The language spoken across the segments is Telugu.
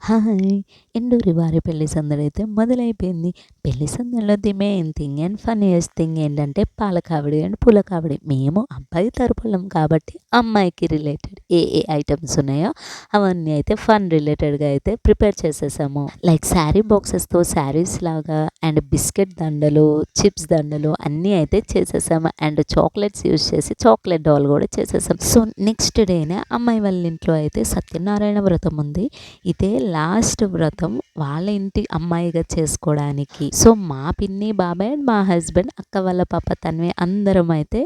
హాయ్! ఎండూరి వారి పెళ్లి సందడైతే మొదలైపోయింది. పెళ్లి సందడిలో the main thing and funniest thing ఏంటంటే పాలకావడి అండ్ పూలకావడి. మేము అబ్బాయి తరపులం కాబట్టి అమ్మాయికి రిలేటెడ్ ఏ ఐటెమ్స్ ఉన్నాయో అవన్నీ అయితే ఫన్ రిలేటెడ్‌గా అయితే ప్రిపేర్ చేసేసాము. లైక్ శారీ బాక్సెస్‌తో శారీస్ లాగా అండ్ బిస్కెట్ దండలు, చిప్స్ దండలు అన్నీ అయితే చేసేసాము. అండ్ చాక్లెట్స్ యూజ్ చేసి చాక్లెట్ డాల్ కూడా చేసేసాం. సో, నెక్స్ట్ డేనే అమ్మాయి వాళ్ళ ఇంట్లో అయితే సత్యనారాయణ వ్రతం ఉంది. ఇదే లాస్ట్ వ్రతం వాళ్ళ ఇంటి అమ్మాయిగా చేసుకోవడానికి. సో, మా పిన్ని, బాబాయ్ అండ్ మా హస్బెండ్, అక్క వాళ్ళ పాప తన్వి అందరం అయితే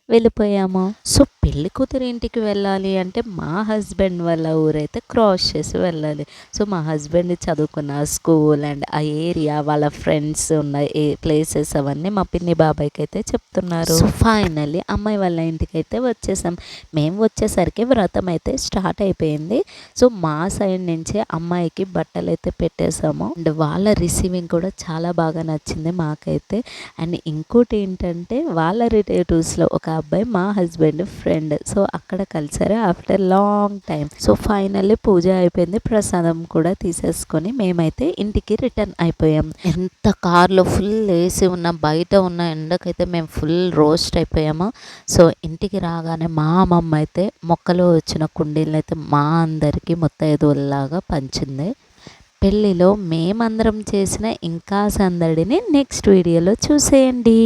వెళ్ళిపోయాము. సో, పెళ్లి కూతురు ఇంటికి వెళ్ళాలి అంటే మా హస్బెండ్ వాళ్ళ ఊరైతే క్రాస్ చేసి వెళ్ళాలి. సో, మా హస్బెండ్ చదువుకున్న స్కూల్ అండ్ ఆ ఏరియా, వాళ్ళ ఫ్రెండ్స్ ఉన్న ప్లేసెస్ అవన్నీ మా పిన్ని బాబాయ్కి అయితే చెప్తున్నారు. సో, ఫైనల్లీ అమ్మాయి వాళ్ళ ఇంటికైతే వచ్చేసాం. మేము వచ్చేసరికి వ్రతం అయితే స్టార్ట్ అయిపోయింది. సో, మా సైడ్ నుంచి అమ్మాయికి బట్టలైతే పెట్టేసాము. అండ్ వాళ్ళ రిసీవింగ్ కూడా చాలా బాగా నచ్చింది మాకైతే. అండ్ ఇంకోటి ఏంటంటే వాళ్ళ రిలేటివ్స్‌లో ఒక అబ్బాయి మా హస్బెండ్ ఫ్రెండ్. సో, అక్కడ కలిసారు after long time. So, finally puja అయిపోయింది. ప్రసాదం కూడా తీసేసుకొని మేమైతే ఇంటికి రిటర్న్ అయిపోయాం. ఎంత కార్‌లో ఫుల్ ఏసీ ఉన్న బయట ఉన్న ఎండకైతే మేము ఫుల్ రోస్ట్ అయిపోయాము. సో, ఇంటికి రాగానే మా అమ్మమ్మ అయితే మొక్కలో వచ్చిన కుండీలనైతే మా అందరికీ ముత్తైదువల్లాగా పంచింది. పెళ్ళిలో మేమందరం చేసిన ఇంకా సందడిని నెక్స్ట్ వీడియోలో చూసేయండి.